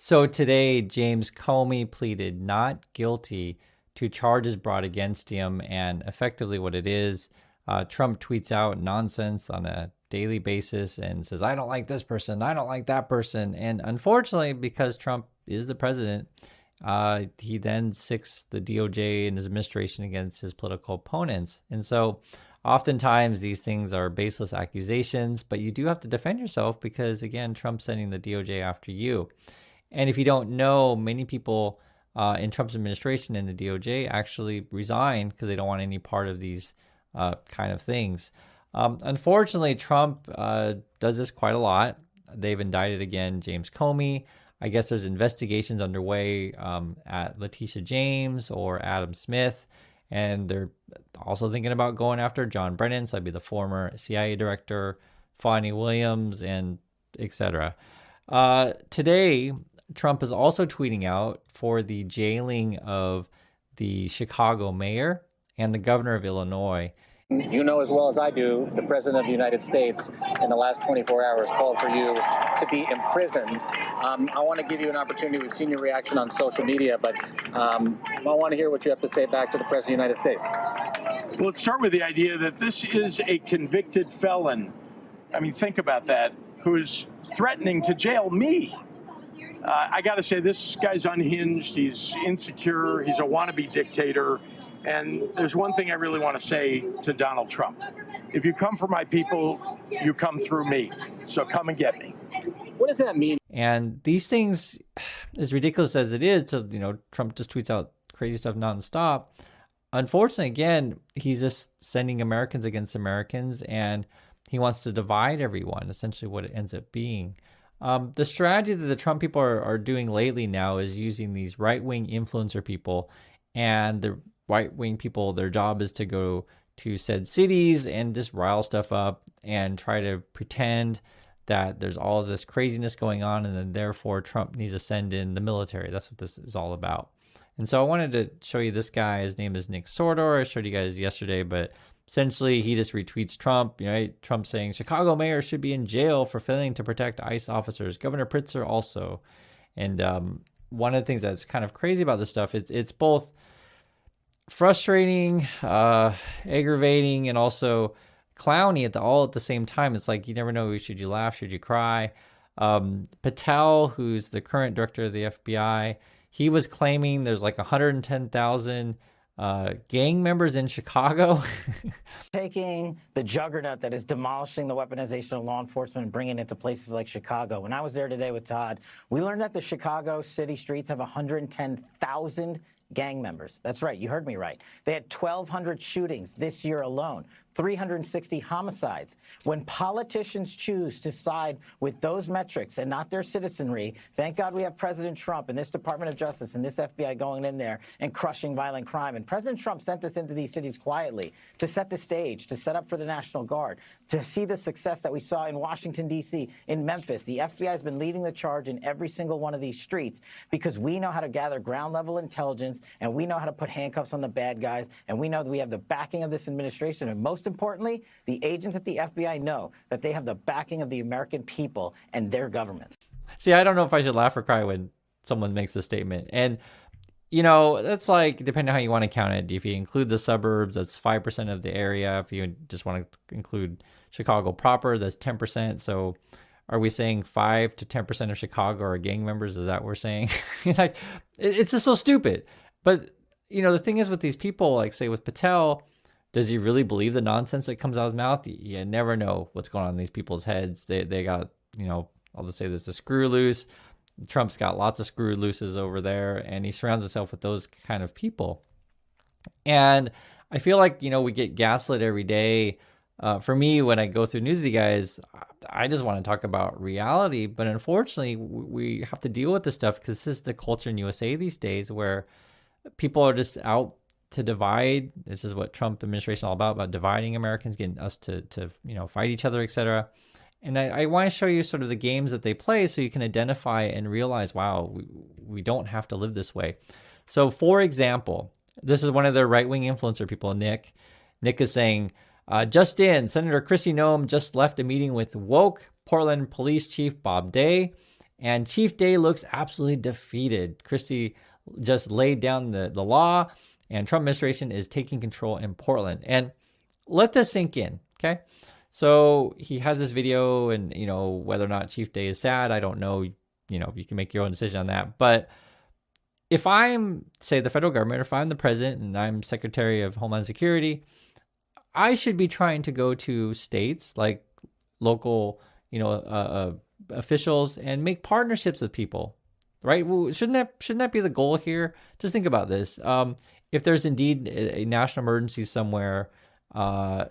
So today, James Comey pleaded not guilty to charges brought against him. And effectively, what it is, Trump tweets out nonsense on a daily basis and says, I don't like this person, I don't like that person. And unfortunately, because Trump is the president, he then sicks the DOJ and his administration against his political opponents. And so oftentimes these things are baseless accusations, but you do have to defend yourself because, again, Trump's sending the DOJ after you. And if you don't know, many people in Trump's administration and the DOJ actually resign because they don't want any part of these kind of things. Unfortunately, Trump does this quite a lot. They've indicted again James Comey. I guess there's investigations underway at Letitia James or Adam Smith. And they're also thinking about going after John Brennan, so that'd be the former CIA director, Fani Williams, and etc. Today, Trump is also tweeting out for the jailing of the Chicago mayor and the governor of Illinois. You know as well as I do, the President of the United States in the last 24 hours called for you to be imprisoned. I want to give you an opportunity. We've seen your reaction on social media, but I want to hear what you have to say back to the President of the United States. Well, let's start with the idea that this is a convicted felon. I mean, think about that, who is threatening to jail me. I got to say, this guy's unhinged. He's insecure. He's a wannabe dictator. And there's one thing I really want to say to Donald Trump. If you come for my people, you come through me. So come and get me. What does that mean? And these things, as ridiculous as it is to, Trump just tweets out crazy stuff nonstop. Unfortunately, again, he's just sending Americans against Americans, and he wants to divide everyone, essentially what it ends up being. The strategy that the Trump people are doing lately now is using these right-wing influencer people, and the right-wing people, their job is to go to said cities and just rile stuff up and try to pretend that there's all this craziness going on, and then therefore Trump needs to send in the military. That's what this is all about. And so I wanted to show you this guy. His name is Nick Sordor. I showed you guys yesterday, but essentially he just retweets Trump, right? Trump saying Chicago mayor should be in jail for failing to protect ICE officers. Governor Pritzker also. And one of the things that's kind of crazy about this stuff, it's both frustrating, aggravating, and also clowny all at the same time. It's like you never know, should you laugh, should you cry? Patel, who's the current director of the FBI, he was claiming there's like 110,000 gang members in Chicago. Taking the juggernaut that is demolishing the weaponization of law enforcement and bringing it to places like Chicago. When I was there today with Todd, we learned that the Chicago city streets have 110,000 gang members. That's right. You heard me right. They had 1,200 shootings this year alone, 360 homicides. When politicians choose to side with those metrics and not their citizenry, thank God we have President Trump and this Department of Justice and this FBI going in there and crushing violent crime. And President Trump sent us into these cities quietly to set the stage, to set up for the National Guard, to see the success that we saw in Washington, D.C., in Memphis. The FBI has been leading the charge in every single one of these streets because we know how to gather ground-level intelligence, and we know how to put handcuffs on the bad guys, and we know that we have the backing of this administration. And most importantly, the agents at the FBI know that they have the backing of the American people and their government. See, I don't know if I should laugh or cry when someone makes this statement. And, that's like, depending on how you want to count it. If you include the suburbs, that's 5% of the area. If you just want to include Chicago proper, that's 10%. So are we saying 5 to 10% of Chicago are gang members? Is that what we're saying? Like, it's just so stupid. But, the thing is with these people, like say with Patel, does he really believe the nonsense that comes out of his mouth? You never know what's going on in these people's heads. They got, I'll just say this, a screw loose. Trump's got lots of screw looses over there, and he surrounds himself with those kind of people. And I feel like, we get gaslit every day. For me, when I go through news with you guys, I just want to talk about reality. But unfortunately, we have to deal with this stuff because this is the culture in USA these days where people are just out to divide. This is what Trump administration is all about dividing Americans, getting us to fight each other, etc. And I want to show you sort of the games that they play so you can identify and realize, wow, we don't have to live this way. So, for example, this is one of their right-wing influencer people, Nick. Nick is saying, just in, Senator Kristi Noem just left a meeting with woke Portland Police Chief Bob Day, And Chief Day looks absolutely defeated. Christie just laid down the law, and Trump administration is taking control in Portland. And let this sink in, okay? So he has this video, and, you know, whether or not Chief Day is sad, I don't know. You know, you can make your own decision on that. But if I'm, say, the federal government, or if I'm the president and I'm Secretary of Homeland Security, I should be trying to go to states, like local, you know, officials, and make partnerships with people, right? Well, shouldn't that be the goal here? Just think about this. If there's indeed a national emergency somewhere, and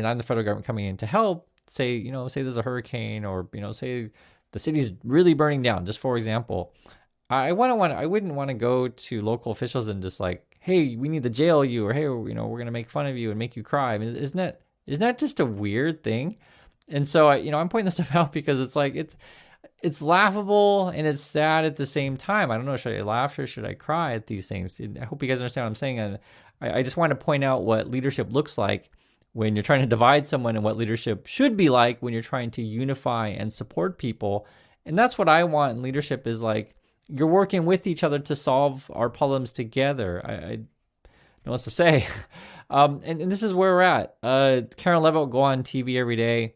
I'm the federal government coming in to help, say there's a hurricane, or, you know, say the city's really burning down, just for example, I wouldn't want to go to local officials and just like, hey, we need to jail you, or hey, you know, we're gonna make fun of you and make you cry. I mean, isn't that just a weird thing? And so I'm pointing this stuff out because it's like it's laughable and it's sad at the same time. I don't know, should I laugh or should I cry at these things? I hope you guys understand what I'm saying. And I just want to point out what leadership looks like when you're trying to divide someone, and what leadership should be like when you're trying to unify and support people. And that's what I want in leadership, is like, you're working with each other to solve our problems together. I don't know what to say. And this is where we're at. Karen Levitt will go on TV every day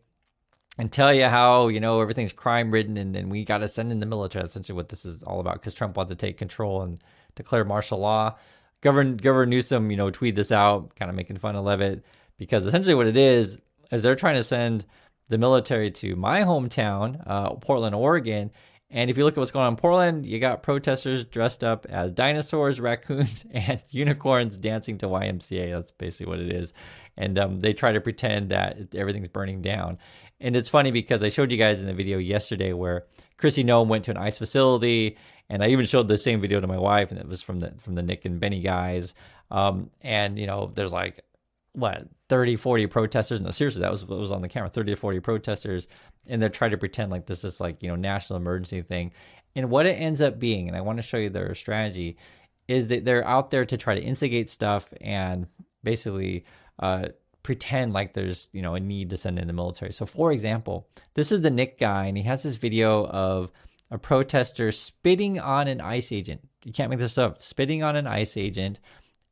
and tell you how, you know, everything's crime ridden, and we got to send in the military. That's essentially what this is all about, because Trump wants to take control and declare martial law. Governor Newsom, you know, tweeted this out, kind of making fun of Levitt, because essentially what it is they're trying to send the military to my hometown, Portland, Oregon. And if you look at what's going on in Portland, you got protesters dressed up as dinosaurs, raccoons, and unicorns dancing to YMCA. That's basically what it is. And they try to pretend that everything's burning down. And it's funny because I showed you guys in the video yesterday where Kristi Noem went to an ICE facility, and I even showed the same video to my wife, and it was from the Nick and Benny guys. And, you know, there's like, 30, 40 protesters. No, seriously, that was what was on the camera, 30 to 40 protesters. And they're trying to pretend like this is like, you know, national emergency thing. And what it ends up being, and I want to show you their strategy, is that they're out there to try to instigate stuff and basically pretend like there's, you know, a need to send in the military. So for example, this is the Nick guy, and he has this video of a protester spitting on an ICE agent. You can't make this up. Spitting on an ICE agent.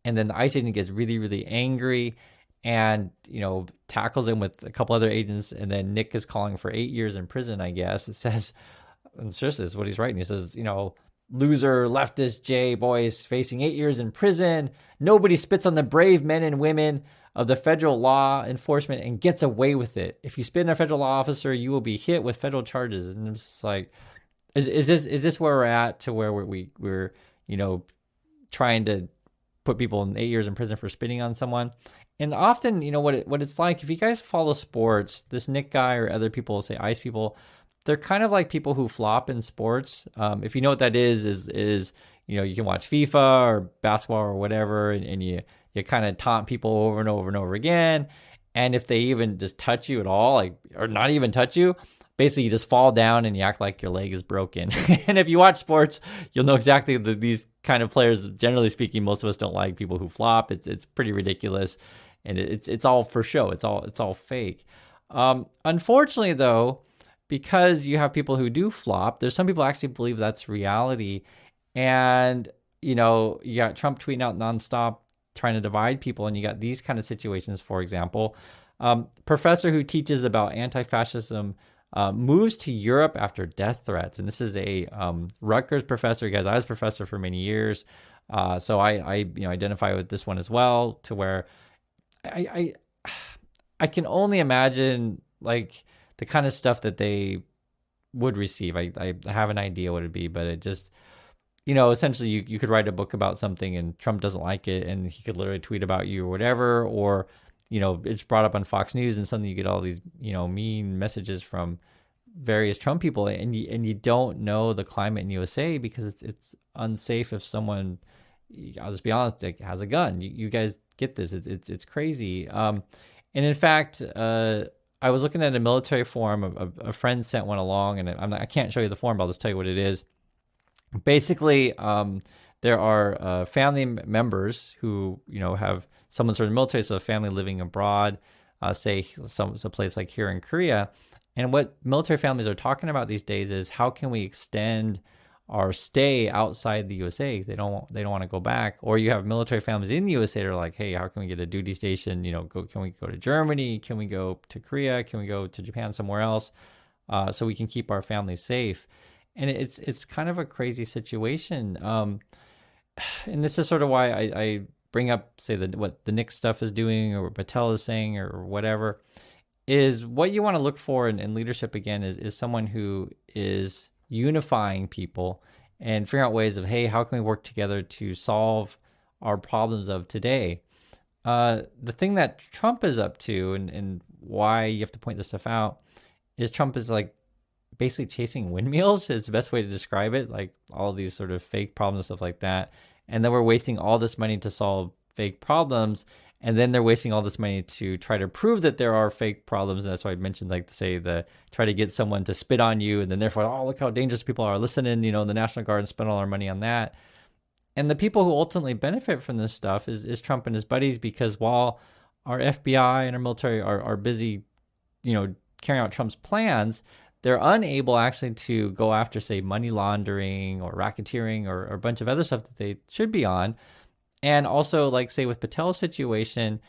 And then the ICE agent gets really, really angry and, you know, tackles him with a couple other agents. And then Nick is calling for 8 years in prison, I guess. It says, and seriously, this is what he's writing. He says, you know, loser, leftist J boys facing 8 years in prison. Nobody spits on the brave men and women of the federal law enforcement and gets away with it. If you spit on a federal law officer, you will be hit with federal charges. And it's just like, is this where we're at, to where we're you know, trying to put people in 8 years in prison for spitting on someone? And often, you know, what it's like, if you guys follow sports, this Nick guy or other people, say ICE people, they're kind of like people who flop in sports. If you know what that is, you know, you can watch FIFA or basketball or whatever, and you kind of taunt people over and over and over again. And if they even just touch you at all, like, or not even touch you, basically you just fall down and you act like your leg is broken. And if you watch sports, you'll know exactly these kind of players, generally speaking, most of us don't like people who flop. It's pretty ridiculous. And it's all for show. It's all fake. Unfortunately, though, because you have people who do flop, there's some people actually believe that's reality. And, you know, you got Trump tweeting out nonstop, trying to divide people. And you got these kind of situations, for example. Professor who teaches about anti-fascism moves to Europe after death threats. And this is a Rutgers professor. Guys, I was a professor for many years. So I you know, identify with this one as well, to where I can only imagine like the kind of stuff that they would receive. I have an idea what it'd be, but it just, you know, essentially you could write a book about something and Trump doesn't like it, and he could literally tweet about you or whatever, or, you know, it's brought up on Fox News and suddenly you get all these, you know, mean messages from various Trump people, and you don't know the climate in USA, because it's unsafe if someone, I'll just be honest, like, has a gun. You guys get this. It's crazy. And in fact, I was looking at a military forum. A friend sent one along, and I can't show you the forum, but I'll just tell you what it is. Basically, there are family members who, you know, have someone sort of military, so a family living abroad, say some place like here in Korea, And what military families are talking about these days is how can we extend our stay outside the USA? They don't want to go back. Or you have military families in the USA that are like, hey, how can we get a duty station? Can we go to Germany? Can we go to Korea? Can we go to Japan, somewhere else, so we can keep our families safe? And it's kind of a crazy situation. And this is sort of why I bring up, say, what the Nick stuff is doing, or what Patel is saying, or whatever, is what you want to look for in leadership, again, is someone who is unifying people and figuring out ways of, hey, how can we work together to solve our problems of today? The thing that Trump is up to, and why you have to point this stuff out, is Trump is like basically chasing windmills is the best way to describe it, like all these sort of fake problems and stuff like that. And then we're wasting all this money to solve fake problems. And then they're wasting all this money to try to prove that there are fake problems. And that's why I mentioned, like, say, try to get someone to spit on you. And then therefore, oh, look how dangerous people are. Listen in, the National Guard, and spend all our money on that. And the people who ultimately benefit from this stuff is Trump and his buddies, because while our FBI and our military are busy, carrying out Trump's plans, they're unable actually to go after, say, money laundering or racketeering or a bunch of other stuff that they should be on. And also, like, say, with Patel's situation,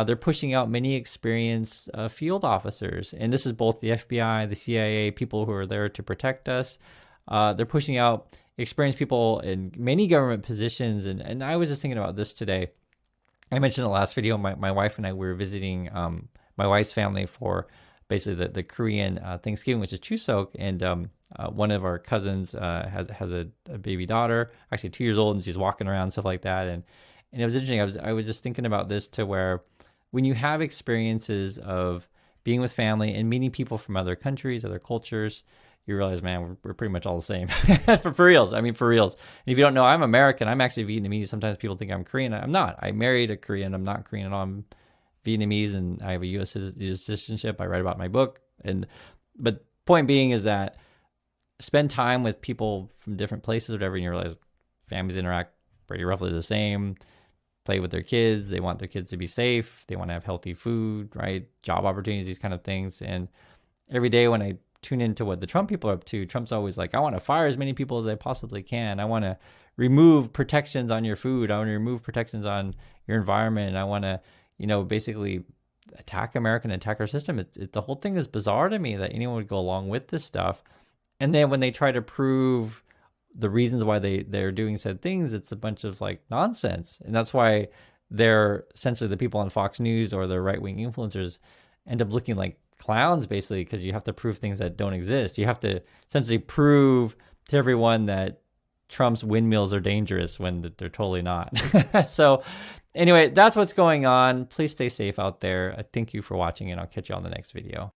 they're pushing out many experienced field officers. And this is both the FBI, the CIA, people who are there to protect us. They're pushing out experienced people in many government positions. And I was just thinking about this today. I mentioned in the last video, my wife and I were visiting my wife's family for basically the Korean Thanksgiving, which is Chuseok. And one of our cousins has a baby daughter, actually 2 years old, and she's walking around and stuff like that. And it was interesting. I was just thinking about this, to where when you have experiences of being with family and meeting people from other countries, other cultures, you realize, man, we're pretty much all the same. for reals. I mean, for reals. And if you don't know, I'm American. I'm actually Vietnamese. Sometimes people think I'm Korean. I'm not. I married a Korean. I'm not Korean at all. I'm Vietnamese, and I have a U.S. citizenship. I write about in my book. But point being is that spend time with people from different places or whatever, and you realize families interact pretty roughly the same. Play with their kids. They want their kids to be safe. They want to have healthy food, right? Job opportunities, these kind of things. And every day when I tune into what the Trump people are up to, Trump's always like, I want to fire as many people as I possibly can. I want to remove protections on your food. I want to remove protections on your environment. I want to, basically attack America and attack our system. The whole thing is bizarre to me that anyone would go along with this stuff. And then when they try to prove the reasons why they're doing said things, it's a bunch of like nonsense. And that's why they're essentially, the people on Fox News or the right-wing influencers end up looking like clowns, basically, because you have to prove things that don't exist. You have to essentially prove to everyone that Trump's windmills are dangerous when they're totally not. So anyway, that's what's going on. Please stay safe out there. Thank you for watching, and I'll catch you on the next video.